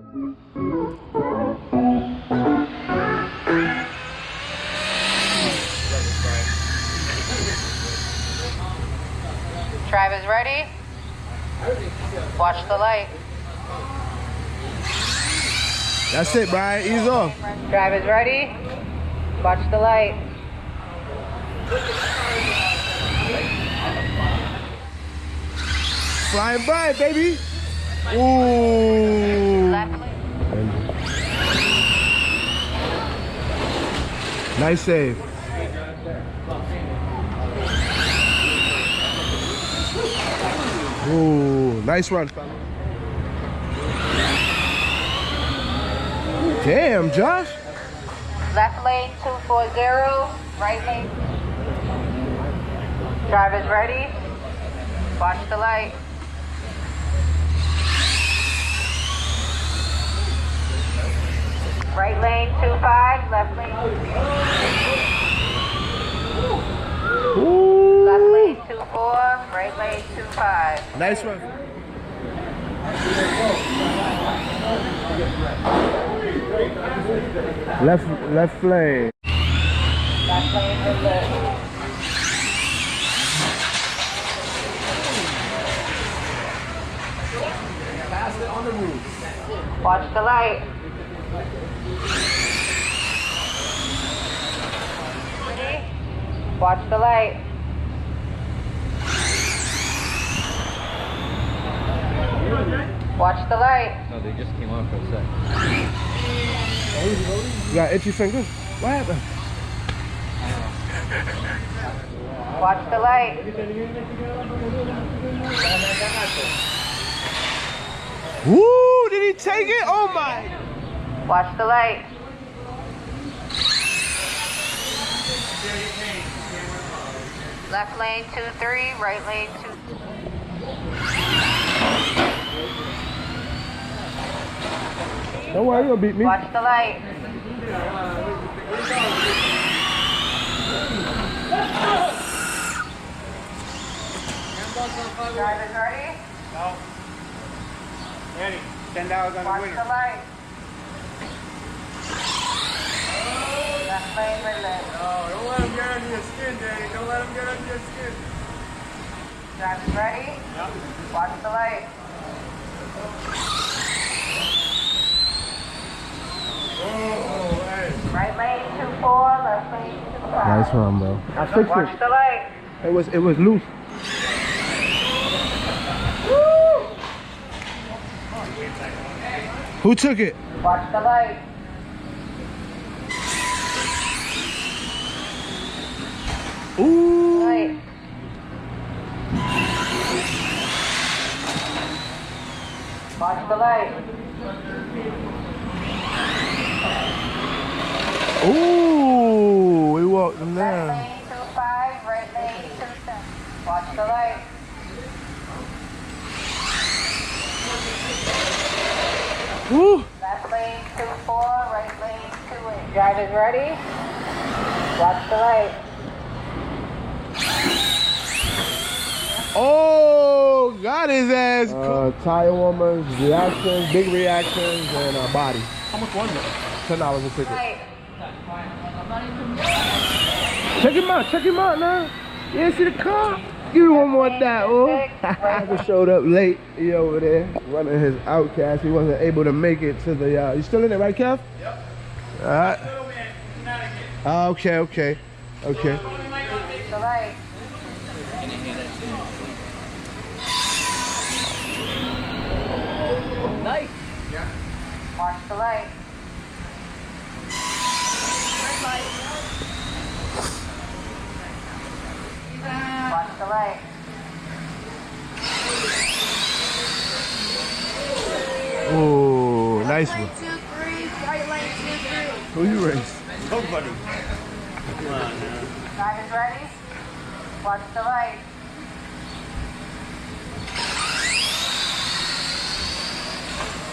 Drivers ready? Watch the light. That's it, Brian. Ease off. Drivers ready? Watch the light. Flying by, baby. Ooh. Left lane. Nice save. Ooh, nice run, fella. Damn, Josh. Left lane 240. Right lane. Drivers ready? Watch the light. Right lane 25. Left lane 2. Ooh. Left lane 24. Right lane 25. Nice run. Left lane. Left lane to left. Pass it on the roof. Watch the light. Ready? Watch the light. Watch the light. No, they just came on for a sec. You got itchy fingers? What happened? Watch the light. Woo! Did he take it? Oh my! Watch the light. Left lane 23, right lane 2. Don't worry, you'll beat me. Watch the light. Drivers ready? No. Ready. $10 on the Watch winner. the light. Left lane, right lane. No, don't let him get under your skin, Danny. Don't let him get under your skin. Drivers ready? Yep. Watch the light. Oh, hey. Right lane 24, left lane 25. Nice run, bro. I fixed Watch it. the light. It was loose. Who took it? Watch the light. Ooh. Light. Watch the light. Ooh. We walked him Left down. lane 25, right lane 27. Watch the light. Woo. Left lane 24, right lane 28. Drivers ready? Watch the light. Oh, got his ass. Tire warmers, reactions, big reactions, and body. How much was it? $10 a ticket. Light. Check him out now. You didn't see the car? Give me one more dot, oh. I just showed up late. He over there running his outcast. He wasn't able to make it to the. You still in it, right, Kev? Yep. All right. Okay. The light. Nice. Watch the light. Watch the light. Oh, nice one. 2, 3, right lane 2, 3. Who you race? Nobody. Drivers ready? Watch the light.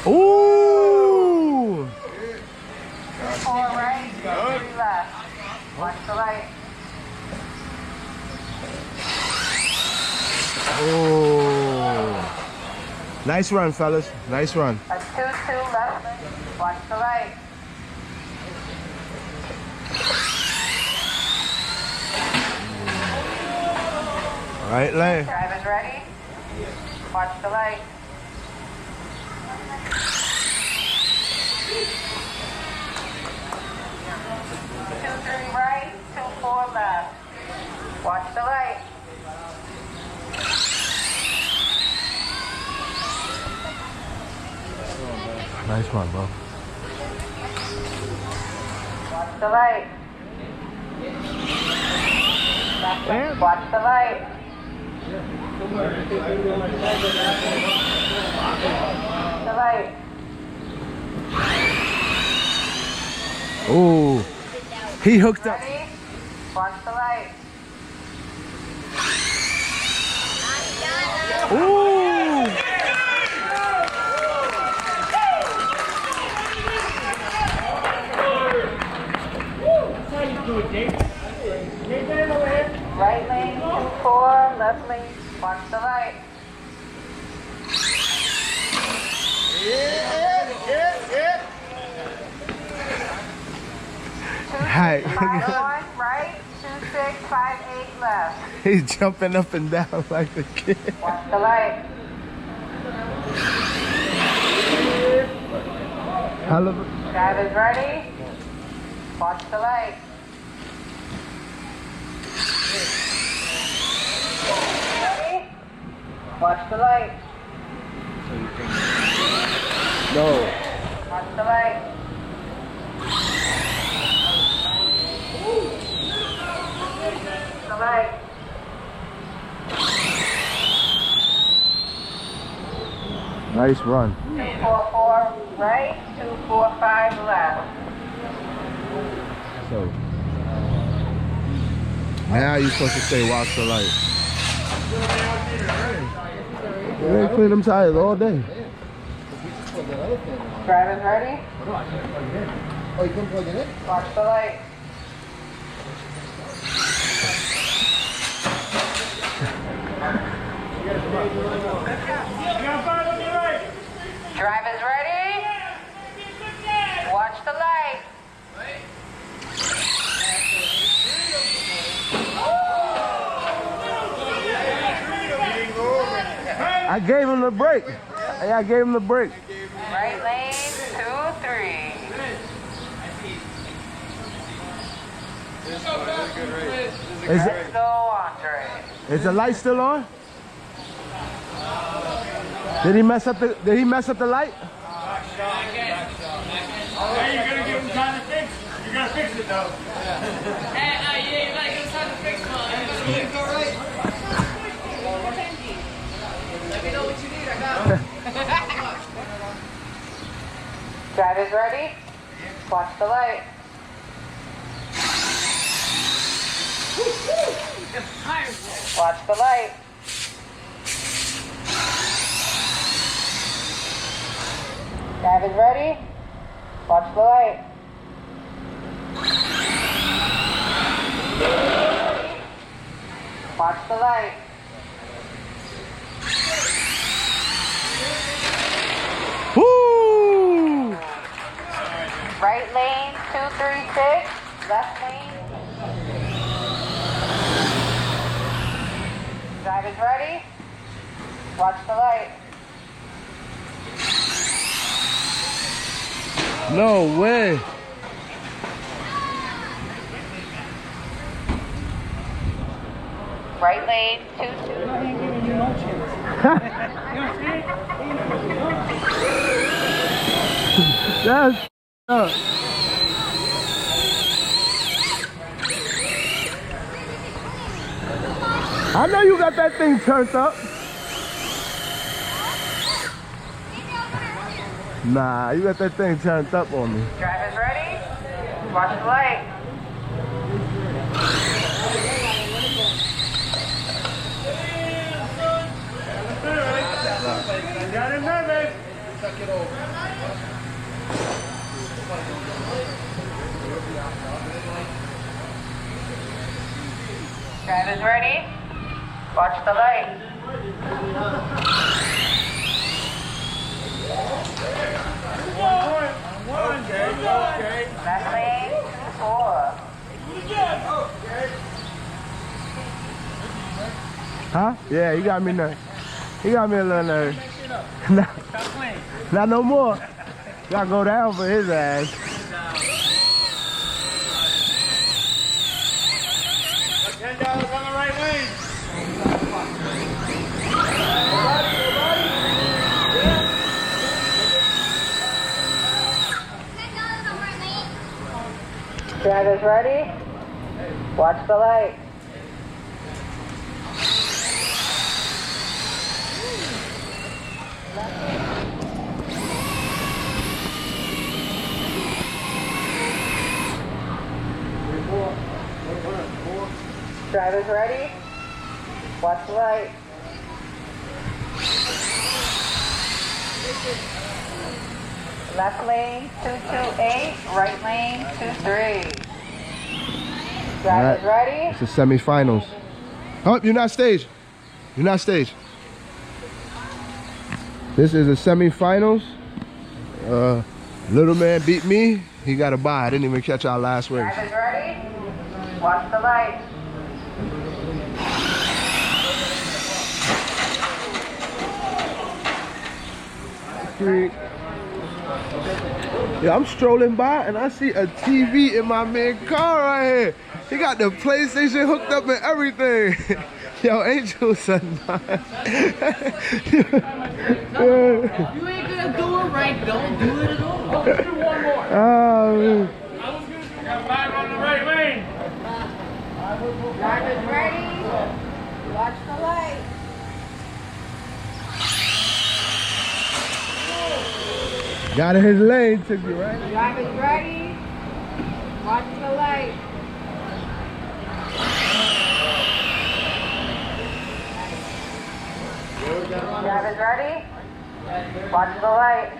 Ooh. 4 right, 3 left. Watch the light. Oh. Nice run, fellas. Nice run. A 2-2 left lane. Watch the light. Right lane. Drivers ready? Watch the light. 2-3 right, 2-4 left. Watch the light. Nice one, bro. Watch the light. Watch the light. The light. Ooh, he hooked up. Ready? Watch the light. Ooh. Right lane, 2-4, left lane, watch the light. Hi. 5-1 right, 2-6, 5-8 left. He's jumping up and down like a kid. Watch the light. Drivers ready? Watch the light. Ready? Watch the light. No. Watch the light. The light. Nice run. 2-4-4 right, 2-4-5 left. So now you're supposed to say watch the light. You ain't clean them tires all day. Drivers ready? Oh, you couldn't plug it in? Watch the light. Drivers ready? Watch the light. I gave him the break. Hey, I gave him the break. Right lane, 2-3. Let's go, Andre. Is the light still on? Did he mess up the light? Hey, you gotta give him time to fix. You gotta fix it though. Yeah, you gotta give us time to fix it. Go right. Let me know what you need, I got it. Drivers ready? Watch the light. Watch the light. Drivers ready? Watch the light. Watch the light. Woo! Right lane, 236. Left lane. Drivers ready? Watch the light. No way. Right lane, 2-2. That's up. I know you got that thing turned up. Nah, you got that thing turned up on me. Drivers ready? Watch the light. Got him nervous. Drivers ready? Watch the light. Huh? Yeah, he got me nervous. He got me a little nervous. Not no more. Gotta go down for his ass. $10 on the right lane. Drivers ready? Watch the light. Drivers ready? Watch the light. Left lane 228, right lane 23. Drivers ready? It's the semifinals. Oh, you're not staged. You're not staged. This is the semifinals. Little man beat me. He got a bye. I didn't even catch our last race. Drivers ready? Watch the light. Yeah, I'm strolling by and I see a TV in my man car right here. He got the PlayStation hooked up and everything. Yo, Angel said nah. You ain't gonna do it right, don't do it at all. Let's do one more. Oh, man. Got 5 on the right lane. Drivers ready? Watch the light. Got in his lane, took you right. Drivers ready? Watch the light. Drivers ready? Watch the light.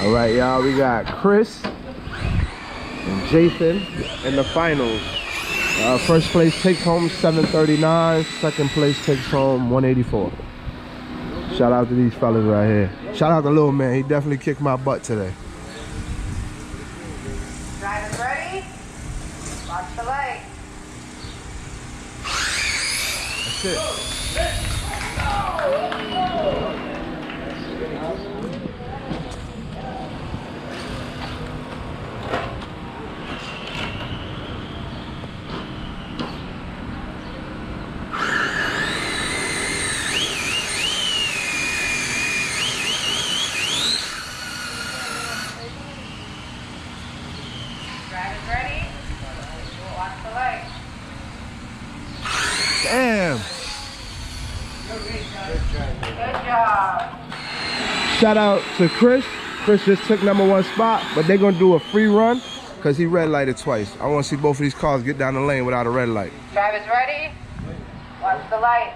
All right, y'all, we got Chris and Jason in the finals. First place takes home 739. Second place takes home 184. Shout out to these fellas right here. Shout out to Lil Man. He definitely kicked my butt today. Drivers ready? Watch the light. That's it. Drivers ready? Watch the light. Damn. Good job. Shout out to Chris. Chris just took #1 spot, but they're gonna do a free run because he red lighted twice. I want to see both of these cars get down the lane without a red light. Drivers ready? Watch the light.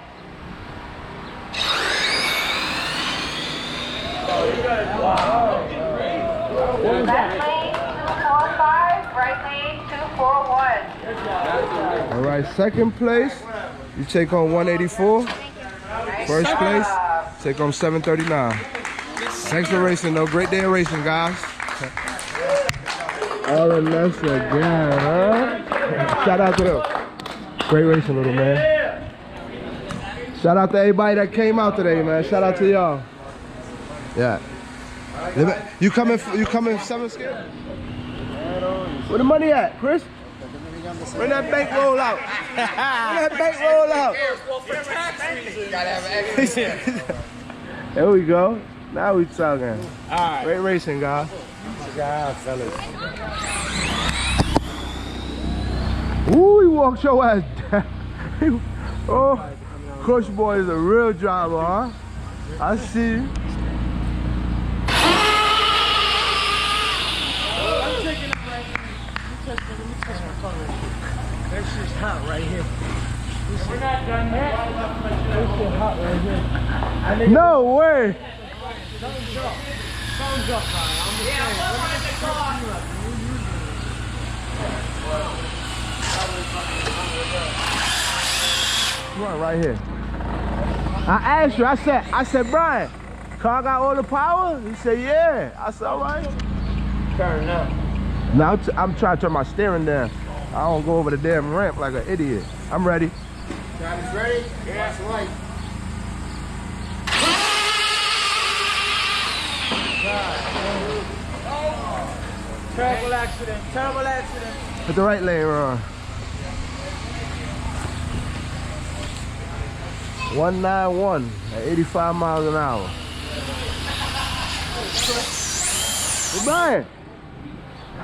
Left lane 245, right lane 241. All right, second place, you take home 184. First place, take home 739. Thanks for racing, though. Great day of racing, guys. All in less again, huh? Shout out to them. Great racing, little man. Shout out to everybody that came out today, man. Shout out to y'all. Yeah. You coming 7 scale? Where the money at, Chris? Bring that bank roll out. Bring that bank roll out. There we go. Now we talking. All right. Great racing, guys. God, fellas. Ooh, he walked your ass down. Oh, Coach Boy is a real driver, huh? I see you. This is hot right here. We're not done yet. This is hot right here. No way. Thumbs up. Thumbs up, guy. I'm just saying. Come on, right here. I asked you, I said, Brian, car got all the power? He said, yeah. I said, all right. Turn up. Now I'm trying to turn my steering down. I don't go over the damn ramp like an idiot. I'm ready. Travis ready? Yeah. That's right. Terrible accident. Terrible accident. Hit the right lane, Ron. 191 at 85 miles an hour. Hey, Brian.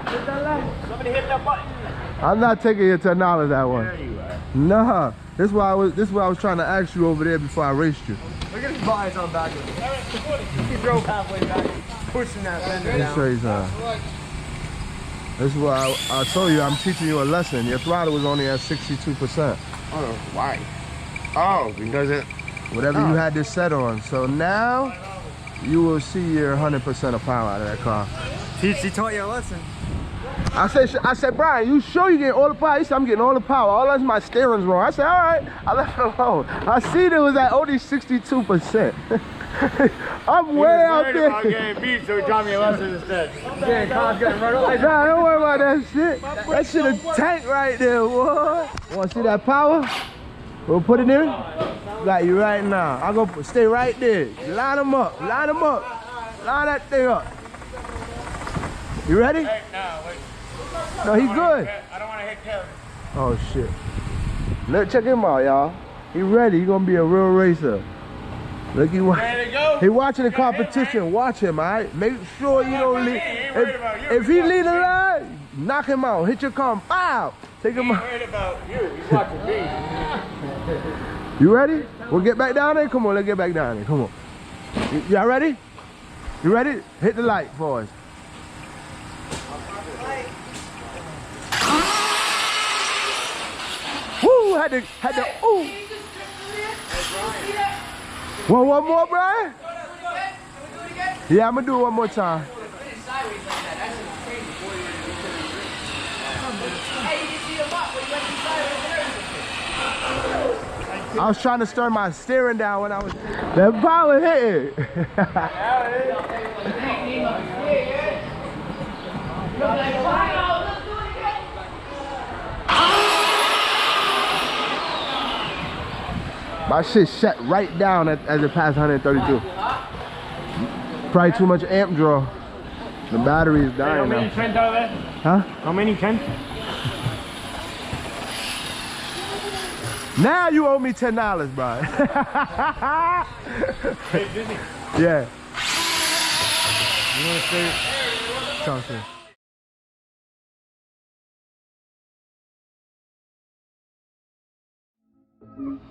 Hit that light. Somebody hit that button. I'm not taking your $10 that one. There you are. Nah. This is what I was trying to ask you over there before I raced you. Look at his bodies on back of him. He drove halfway back, pushing that fender Let me down. show you something. This is what I told you. I'm teaching you a lesson. Your throttle was only at 62%. Oh, why? Oh, because it... Whatever you had this set on. So now you will see your 100% of power out of that car. She taught you a lesson. I said, Brian, you sure you getting all the power? He said, I'm getting all the power. All that's my steering's wrong. I said, all right. I left it alone. I see it was at only 62%. I'm way out there. About getting beat, so he taught me a lesson instead. Yeah, car's getting run over. Nah, don't worry about that shit. That shit a tank right there, boy. Want to see that power? We'll put it in. Got you right now. I'm going to stay right there. Line them up. Line them up. Line that thing up. You ready? Hey, no, wait. No, he good. I don't want to hit Kevin. Oh, shit. Look, check him out, y'all. He ready. He going to be a real racer. Look, Ready to go? he watching the competition. Watch him, all right? Make sure you don't leave. If he lead the line, knock him out. Hit your car. Pow! Take him out. Worried about you. He's watching me. You ready? We'll get back down there. Come on, let's get back down there. Come on. Y'all ready? You ready? Hit the light for us. Woo! Had to. Ooh. One more, Brian? Yeah, I'm gonna do it one more time. I was trying to stir my steering down when I was. That power hit it. My shit shut right down as it passed 132. Probably too much amp draw. The battery is dying now. How many Kent are there? Huh? How many Kent? Now you owe me $10, bro. Hey, Disney. Yeah. You want to stay? Talk to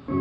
you.